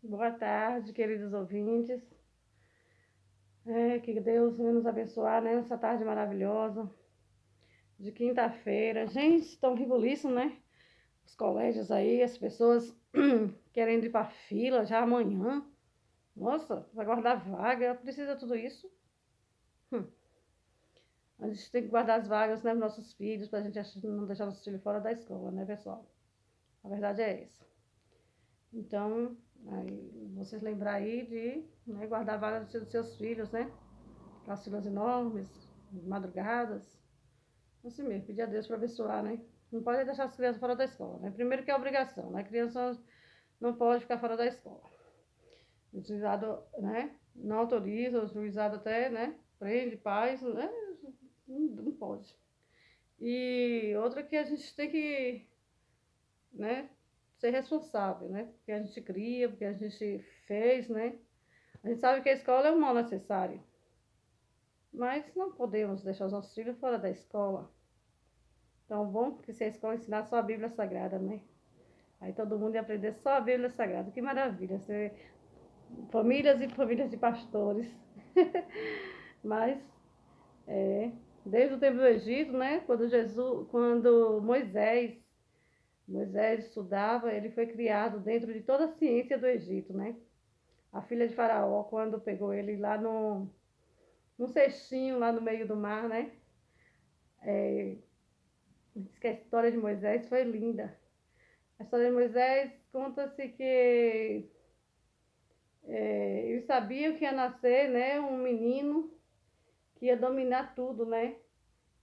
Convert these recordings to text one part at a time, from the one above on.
Boa tarde, queridos ouvintes. Que Deus venha nos abençoar, né? Nessa tarde maravilhosa de quinta-feira. Gente, tão ribuliço, né? Os colégios aí, as pessoas querendo ir para fila já amanhã. Nossa, vai guardar vaga, precisa tudo isso? Hum. A gente tem que guardar as vagas, né, para nossos filhos, para a gente não deixar nossos filhos fora da escola, né, pessoal? A verdade é essa. Então, aí, vocês lembrar aí de, né, guardar a vaga dos seus filhos, né? Aquelas filas enormes, madrugadas. Assim mesmo, pedir a Deus para abençoar, né? Não pode deixar as crianças fora da escola, né? Primeiro que é obrigação, né? A criança não pode ficar fora da escola. O juizado, né? Não autoriza, o juizado até, né? Prende pais, né? Não pode. E outra que a gente tem que, né? Ser responsável, né? Porque a gente cria, porque a gente fez, né? A gente sabe que a escola é um mal necessário. Mas não podemos deixar os nossos filhos fora da escola. Então, bom que se a escola ensinar só a Bíblia Sagrada, né? Aí todo mundo ia aprender só a Bíblia Sagrada. Que maravilha. Famílias e famílias de pastores. Mas, desde o tempo do Egito, né? Quando Moisés estudava, ele foi criado dentro de toda a ciência do Egito, né? A filha de Faraó, quando pegou ele lá num cestinho lá no meio do mar, né? Diz que a história de Moisés foi linda. A história de Moisés conta-se que eles sabiam que ia nascer, né, um menino que ia dominar tudo, né?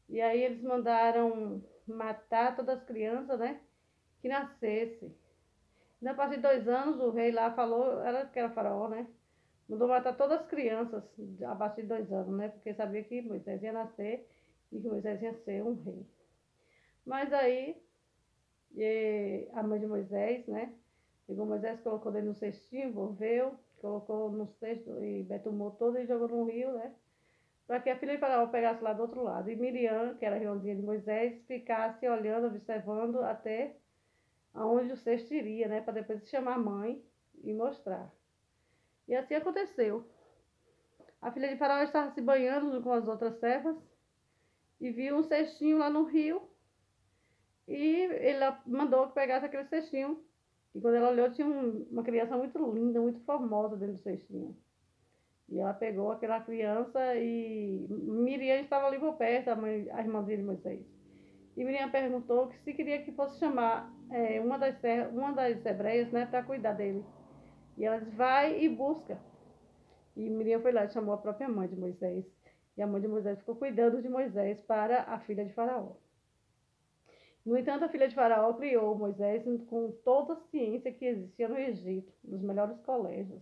E aí eles mandaram matar todas as crianças, né, que nascesse. E a partir de 2 anos, o rei lá falou, que era faraó, né? Mandou matar todas as crianças a partir de 2 anos, né? Porque sabia que Moisés ia nascer e que Moisés ia ser um rei. Mas aí, a mãe de Moisés, né? Pegou Moisés, colocou dentro no cestinho, envolveu, colocou no cesto e betumou todo e jogou no rio, né? Para que a filha de Faraó pegasse lá do outro lado. E Miriam, que era a irmãzinha de Moisés, ficasse olhando, observando até aonde o cesto iria, né? Para depois chamar a mãe e mostrar. E assim aconteceu. A filha de Faraó estava se banhando com as outras servas e viu um cestinho lá no rio. E ele mandou que pegasse aquele cestinho. E quando ela olhou, tinha uma criança muito linda, muito formosa dentro do cestinho. E ela pegou aquela criança e Miriam estava ali por perto, a irmãzinha de Moisés. E Miriam perguntou que se queria que fosse chamar uma das hebreias, né, para cuidar dele. E ela disse, vai e busca. E Miriam foi lá e chamou a própria mãe de Moisés. E a mãe de Moisés ficou cuidando de Moisés para a filha de Faraó. No entanto, a filha de Faraó criou Moisés com toda a ciência que existia no Egito, nos melhores colégios.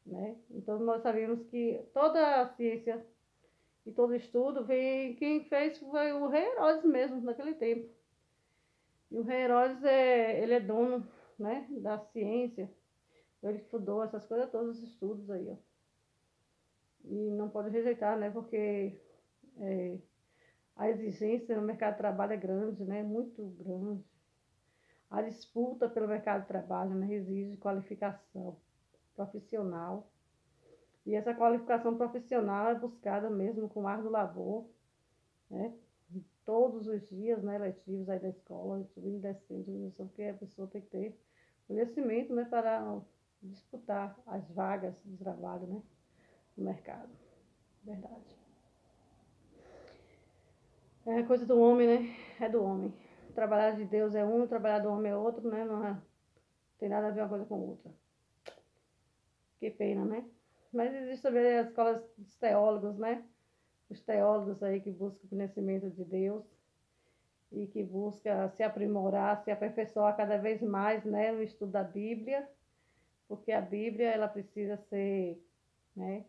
Né? Então, nós sabemos que toda a ciência e todo estudo, quem fez foi o rei Herodes mesmo, naquele tempo. E o rei Herodes, ele é dono, né, da ciência. Ele estudou essas coisas, todos os estudos aí, ó. E não pode rejeitar, né, porque a exigência no mercado de trabalho é grande, né, muito grande. A disputa pelo mercado de trabalho, né, exige qualificação profissional. E essa qualificação profissional é buscada mesmo com árduo labor, né? Todos os dias, né, letivos aí da escola, subindo e descendo, porque a pessoa tem que ter conhecimento, né, para disputar as vagas de trabalho, né, no mercado. Verdade. É coisa do homem, né? É do homem. Trabalhar de Deus é um, trabalhar do homem é outro, né? Não tem nada a ver uma coisa com outra. Que pena, né? Mas existe também as escolas dos teólogos, né? Os teólogos aí que buscam o conhecimento de Deus e que busca se aprimorar, se aperfeiçoar cada vez mais, né, no estudo da Bíblia, porque a Bíblia ela precisa ser, né,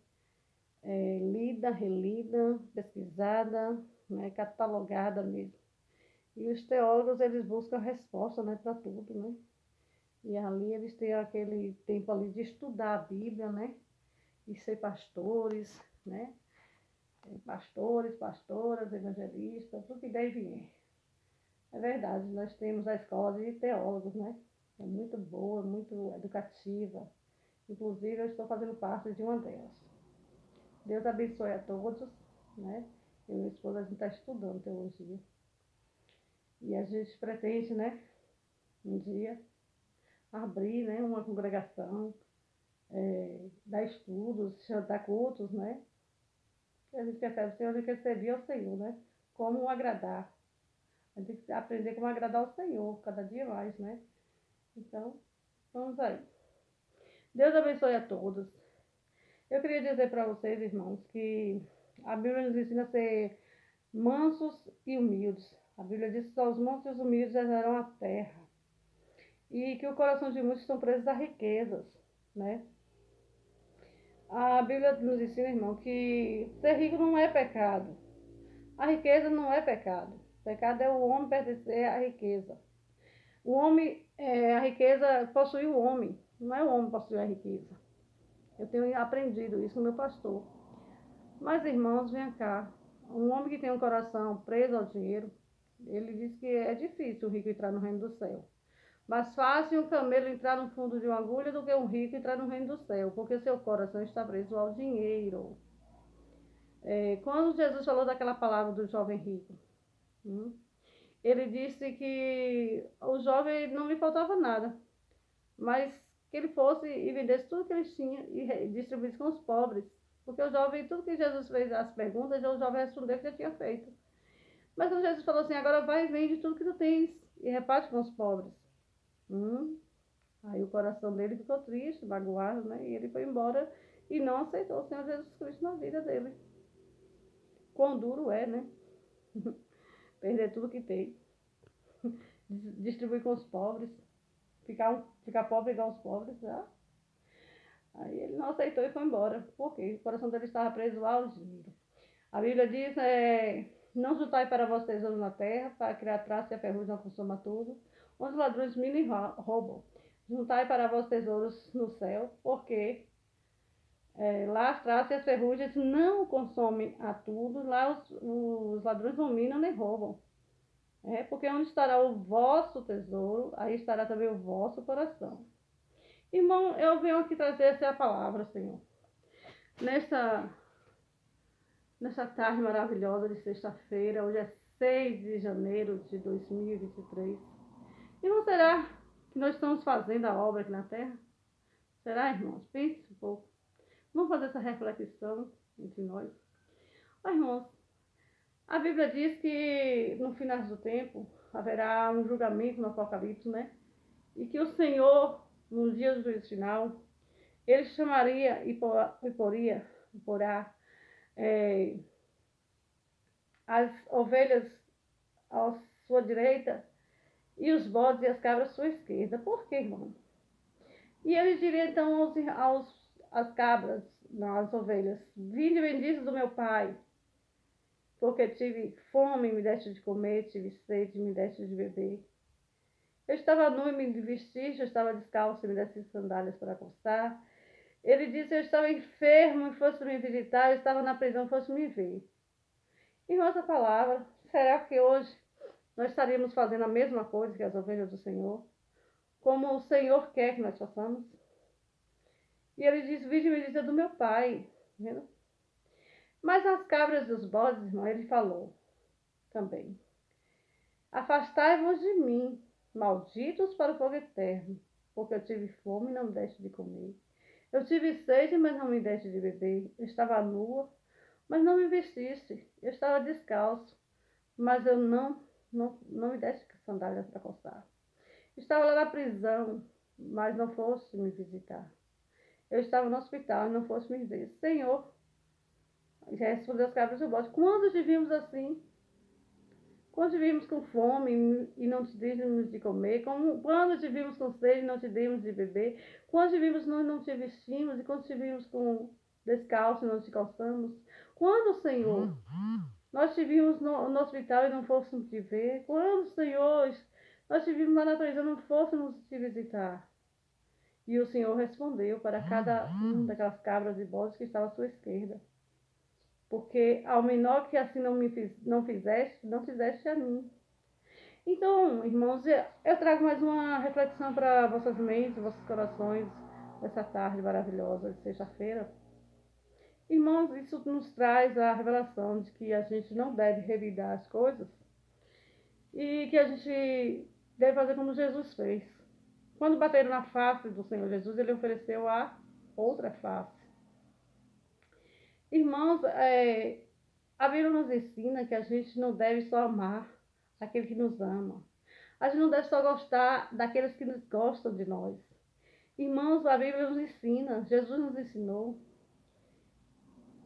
lida, relida, pesquisada, né, catalogada mesmo. E os teólogos eles buscam resposta, né, para tudo, né? E ali eles têm aquele tempo ali de estudar a Bíblia, né? E ser pastores, né? Pastores, pastoras, evangelistas, tudo que deve vier. É verdade, nós temos a escola de teólogos, né? É muito boa, muito educativa. Inclusive, eu estou fazendo parte de uma delas. Deus abençoe a todos, né? Eu e minha esposa, a gente está estudando teologia. E a gente pretende, né, um dia, abrir, né, uma congregação, dar estudos, dar cultos, né? E a gente percebe o Senhor, a gente quer servir ao Senhor, né? Como agradar. A gente tem que aprender como agradar ao Senhor, cada dia mais, né? Então, vamos aí. Deus abençoe a todos. Eu queria dizer para vocês, irmãos, que a Bíblia nos ensina a ser mansos e humildes. A Bíblia diz que só os mansos e os humildes herdarão a terra. E que o coração de muitos estão presos a riquezas, né? A Bíblia nos ensina, irmão, que ser rico não é pecado. A riqueza não é pecado. Pecado é o homem pertencer à riqueza. O homem, a riqueza possui o homem, não é o homem possuir a riqueza. Eu tenho aprendido isso com meu pastor. Mas, irmãos, vem cá. Um homem que tem um coração preso ao dinheiro, ele diz que é difícil o rico entrar no reino do céu. Mais fácil um camelo entrar no fundo de uma agulha do que um rico entrar no reino do céu, porque seu coração está preso ao dinheiro. Quando Jesus falou daquela palavra do jovem rico, ele disse que o jovem não lhe faltava nada, mas que ele fosse e vendesse tudo que ele tinha e distribuísse com os pobres. Porque o jovem, tudo que Jesus fez as perguntas, o jovem respondeu que já tinha feito. Mas quando Jesus falou assim, agora vai e vende tudo que tu tens e reparte com os pobres. Aí o coração dele ficou triste, magoado, né? E ele foi embora e não aceitou o Senhor Jesus Cristo na vida dele. Quão duro é, né? Perder tudo que tem. Distribuir com os pobres. Ficar pobre igual os pobres, já. Aí ele não aceitou e foi embora. Por quê? O coração dele estava preso ao dinheiro. A Bíblia diz, não juntai para vocês ouro na terra, para criar traça e a ferrugem não consuma tudo, onde os ladrões minam e roubam. Juntai para vós tesouros no céu, porque lá as traças e as ferrugens não consomem a tudo, lá os ladrões não minam nem roubam. Porque onde estará o vosso tesouro, aí estará também o vosso coração. Irmão, eu venho aqui trazer essa palavra, Senhor. Nessa tarde maravilhosa de sexta-feira, hoje é 6 de janeiro de 2023. E não será que nós estamos fazendo a obra aqui na terra? Será, irmãos? Pense um pouco. Vamos fazer essa reflexão entre nós. Irmãos, a Bíblia diz que no final do tempo haverá um julgamento no Apocalipse, né? E que o Senhor, no dia do juízo final, ele chamaria e porá as ovelhas à sua direita e os bodes e as cabras à sua esquerda. Por quê, irmão? E ele diria então às cabras, não, às ovelhas, vinde benditos do meu Pai, porque tive fome, me deste de comer, tive sede, me deste de beber. Eu estava nu e me vestiste, eu estava descalço e me deste sandálias para calçar. Ele disse, eu estava enfermo e fosse me visitar, eu estava na prisão e fosse me ver. Irmão, essa palavra, será que hoje nós estaríamos fazendo a mesma coisa que as ovelhas do Senhor? Como o Senhor quer que nós façamos? E ele diz, vinde me dizer do meu Pai. Vendo? Mas as cabras e os bodes, irmão, ele falou também. Afastai-vos de mim, malditos para o fogo eterno, porque eu tive fome e não me deste de comer. Eu tive sede, mas não me deste de beber. Eu estava nua, mas não me vestiste. Eu estava descalço, mas eu não me deste sandálias para calçar. Estava lá na prisão, mas não foste me visitar. Eu estava no hospital e não foste me ver. Senhor, já respondeu as cabras do bode. Quando te vimos assim? Quando te vimos com fome e não te demos de comer? Quando te vimos com sede e não te demos de beber? Quando te vimos nós não te vestimos? E quando te vimos com descalço e não te calçamos? Quando, Senhor, nós te vimos no hospital e não fôssemos te ver? Quando, Senhor, nós te vimos lá na prisão e não fôssemos te visitar? E o Senhor respondeu para cada daquelas cabras e bodes que estava à sua esquerda. Porque ao menor que assim não fizeste, não fizeste a mim. Então, irmãos, eu trago mais uma reflexão para vossas mentes, vossos corações, nessa tarde maravilhosa de sexta-feira. Irmãos, isso nos traz a revelação de que a gente não deve revidar as coisas e que a gente deve fazer como Jesus fez. Quando bateram na face do Senhor Jesus, ele ofereceu a outra face. Irmãos, a Bíblia nos ensina que a gente não deve só amar aquele que nos ama. A gente não deve só gostar daqueles que nos gostam de nós. Irmãos, a Bíblia nos ensina, Jesus nos ensinou,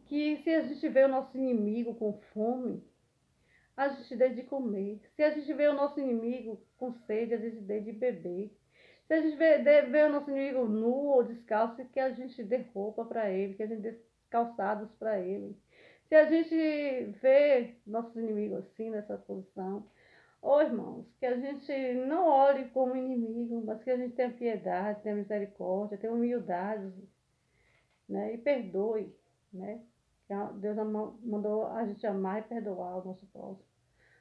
que se a gente vê o nosso inimigo com fome, a gente deve de comer. Se a gente vê o nosso inimigo com sede, a gente deve de beber. Se a gente vê o nosso inimigo nu ou descalço, que a gente dê roupa para ele, que a gente dê calçados para ele. Se a gente vê nossos inimigos assim, nessa posição, irmãos, que a gente não olhe como inimigo, mas que a gente tenha piedade, tenha misericórdia, tenha humildade, né? E perdoe, né? Deus mandou a gente amar e perdoar o nosso próximo.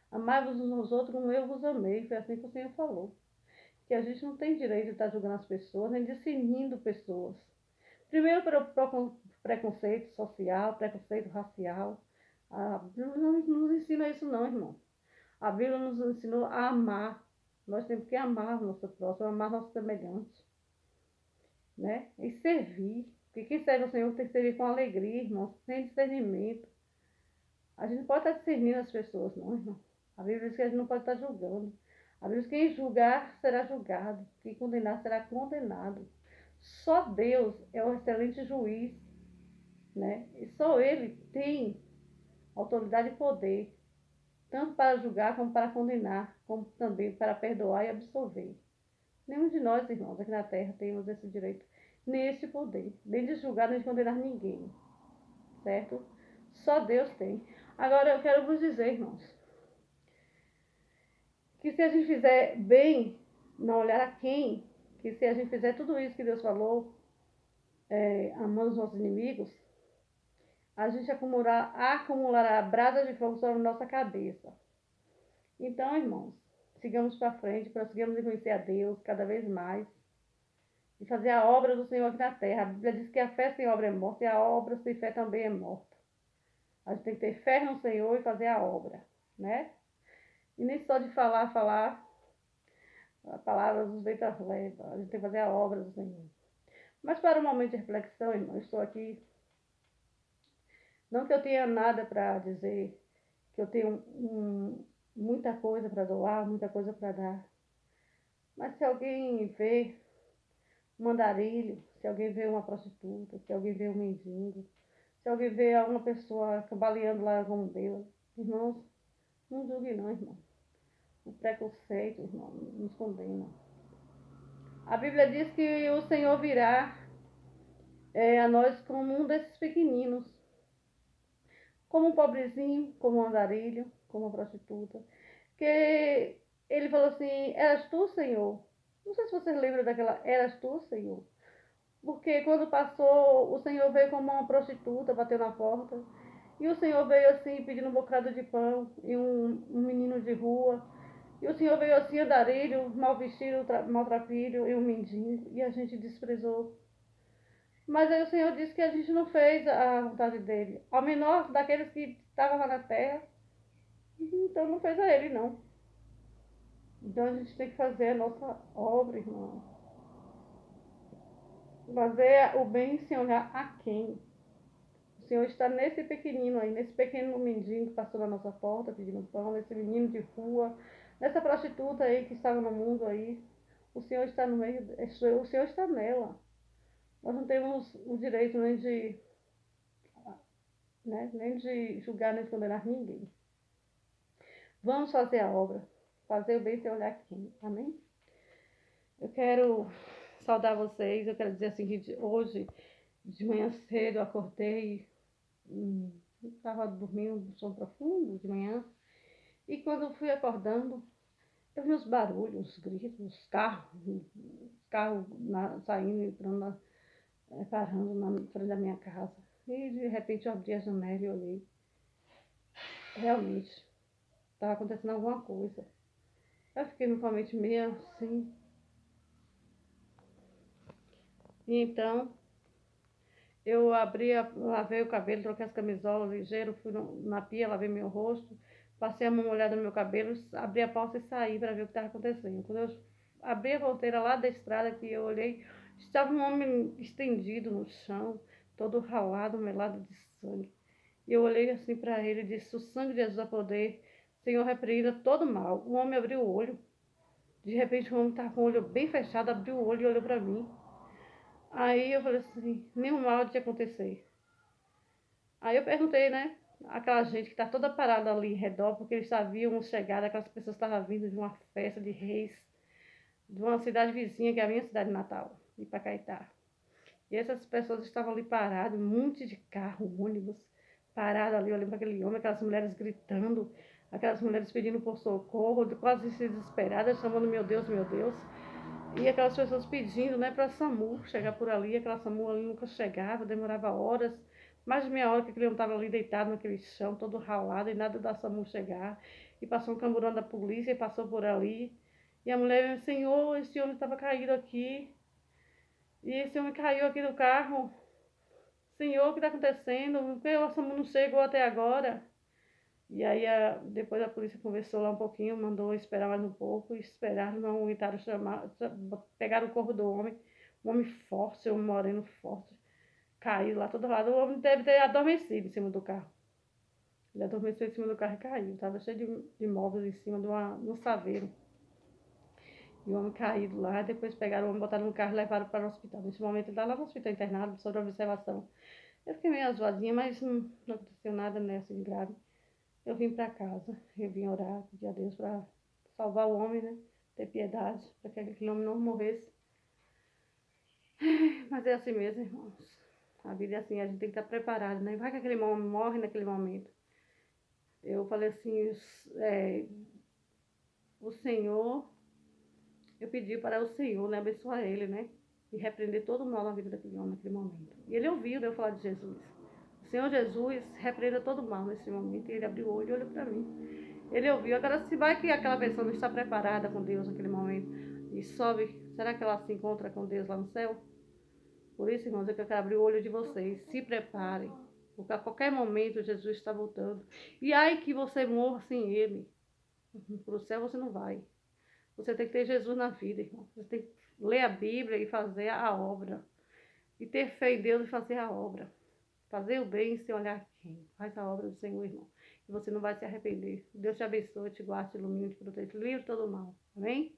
Amai-vos uns aos outros como eu vos amei. Foi assim que o Senhor falou. Que a gente não tem direito de estar julgando as pessoas, nem discernindo pessoas. Primeiro pelo preconceito social, preconceito racial. A Bíblia não nos ensina isso não, irmão. A Bíblia nos ensinou a amar. Nós temos que amar o nosso próximo, amar nosso semelhante, né? E servir. Porque quem serve ao Senhor tem que servir com alegria, irmão, sem discernimento. A gente não pode estar discernindo as pessoas, não, irmão. A Bíblia diz que a gente não pode estar julgando. A Bíblia diz que quem julgar será julgado, quem condenar será condenado. Só Deus é o excelente juiz, né? E só Ele tem autoridade e poder, tanto para julgar como para condenar, como também para perdoar e absolver. Nenhum de nós, irmãos, aqui na terra temos esse direito, nem esse poder, nem de julgar, nem de condenar ninguém, certo? Só Deus tem. Agora eu quero vos dizer, irmãos, que se a gente fizer bem, não olhar a quem, que se a gente fizer tudo isso que Deus falou, amando os nossos inimigos, a gente acumulará brasas de fogo sobre nossa cabeça. Então, irmãos, sigamos para frente, prossigamos em conhecer a Deus cada vez mais e fazer a obra do Senhor aqui na terra. A Bíblia diz que a fé sem obra é morta e a obra sem fé também é morta. A gente tem que ter fé no Senhor e fazer a obra, né? E nem só de falar, a palavra dos ventos leva. A gente tem que fazer a obra do Senhor. Mas para um momento de reflexão, irmão, eu estou aqui. Não que eu tenha nada para dizer, que eu tenho muita coisa para doar, muita coisa para dar. Mas se alguém vê um andarilho, se alguém vê uma prostituta, se alguém vê um mendigo, se alguém vê uma pessoa cambaleando lá como Deus, irmãos, não julgue não, irmão. O preconceito, irmão, nos condena. A Bíblia diz que o Senhor virá a nós como um desses pequeninos, como um pobrezinho, como um andarilho, como uma prostituta, que ele falou assim, eras tu, Senhor? Não sei se vocês lembram daquela, eras tu, Senhor? Porque quando passou, o Senhor veio como uma prostituta, bateu na porta, e o Senhor veio assim, pedindo um bocado de pão, e um menino de rua, e o Senhor veio assim, andarilho, mal vestido, maltrapilho, e um mendigo, e a gente desprezou. Mas aí o Senhor disse que a gente não fez a vontade dele. Ao menor daqueles que estavam lá na terra, então não fez a ele, não. Então a gente tem que fazer a nossa obra, irmão. Fazer o bem sem olhar a quem. O Senhor está nesse pequenino aí, nesse pequeno mendigo que passou na nossa porta pedindo pão, nesse menino de rua, nessa prostituta aí que estava no mundo aí. O Senhor está no meio, o Senhor está nela. Nós não temos o direito nem de julgar, nem de condenar ninguém. Vamos fazer a obra, fazer o bem sem olhar quem. Amém? Eu quero saudar vocês, eu quero dizer assim que hoje, de manhã cedo, eu acordei, estava dormindo no sono profundo de manhã, e quando eu fui acordando, eu vi os barulhos, os gritos, os carros saindo, entrando, parando na frente da minha casa. E de repente eu abri a janela e olhei. Realmente, estava acontecendo alguma coisa. Eu fiquei no mente meio assim. E então, eu lavei o cabelo, troquei as camisolas ligeiro, fui na pia, lavei meu rosto, passei a mão molhada no meu cabelo, abri a porta e saí para ver o que estava acontecendo. Quando eu abri a porteira lá da estrada, que eu olhei, estava um homem estendido no chão, todo ralado, melado de sangue. E eu olhei assim para ele e disse: o sangue de Jesus a poder, Senhor, repreenda todo mal. O homem abriu o olho. De repente, o homem estava com o olho bem fechado, abriu o olho e olhou para mim. Aí eu falei assim: nenhum mal de acontecer. Aí eu perguntei, né? Aquela gente que tá toda parada ali em redor, porque eles sabiam chegar, aquelas pessoas estavam vindo de uma festa de reis, de uma cidade vizinha, que é a minha cidade natal, de Pacaitá. E essas pessoas estavam ali paradas, um monte de carro, ônibus, parado ali, olhando para aquele homem, aquelas mulheres gritando, aquelas mulheres pedindo por socorro, quase desesperadas, chamando meu Deus, meu Deus. E aquelas pessoas pedindo, né, para SAMU chegar por ali, aquela SAMU ali nunca chegava, demorava horas, mais de meia hora que aquele homem estava ali deitado naquele chão, todo ralado, e nada da SAMU chegar. E passou um camburão da polícia e passou por ali. E a mulher, Senhor, esse homem estava caído aqui. E esse homem caiu aqui do carro. Senhor, o que está acontecendo? Por que a SAMU não chegou até agora? E aí, depois a polícia conversou lá um pouquinho, mandou esperar mais um pouco, e esperaram, não aguentaram chamar, pegaram o corpo do homem, um homem forte, um moreno forte, caiu lá todo lado. O homem deve ter adormecido em cima do carro. Ele adormeceu em cima do carro e caiu. Estava cheio de móveis em cima de um saveiro. E o homem caído lá, depois pegaram o homem, botaram no carro e levaram para o hospital. Nesse momento ele está lá no hospital internado, sob observação. Eu fiquei meio azoadinha, mas não aconteceu nada, né, assim, grave. Eu vim para casa, eu vim orar, pedir a Deus para salvar o homem, né? Ter piedade, para que aquele homem não morresse. Mas é assim mesmo, irmãos. A vida é assim, a gente tem que estar preparado, né? Vai que aquele homem morre naquele momento. Eu falei assim, o Senhor, eu pedi para o Senhor, né, abençoar ele, né? E repreender todo o mal na vida daquele homem naquele momento. E ele ouviu eu falar de Jesus. O Senhor Jesus repreenda todo o mal nesse momento. E ele abriu o olho e olhou para mim. Ele ouviu. Agora, se vai que aquela pessoa não está preparada com Deus naquele momento e sobe, será que ela se encontra com Deus lá no céu? Por isso, irmãos, eu quero abrir o olho de vocês. Se preparem, porque a qualquer momento Jesus está voltando. E ai que você morra sem Ele. Para o céu você não vai. Você tem que ter Jesus na vida, irmão. Você tem que ler a Bíblia e fazer a obra. E ter fé em Deus e fazer a obra. Fazer o bem sem olhar quem. Faz a obra do Senhor, irmão. E você não vai se arrepender. Deus te abençoe, te guarde, te ilumine, te proteja, te livre de todo mal. Amém?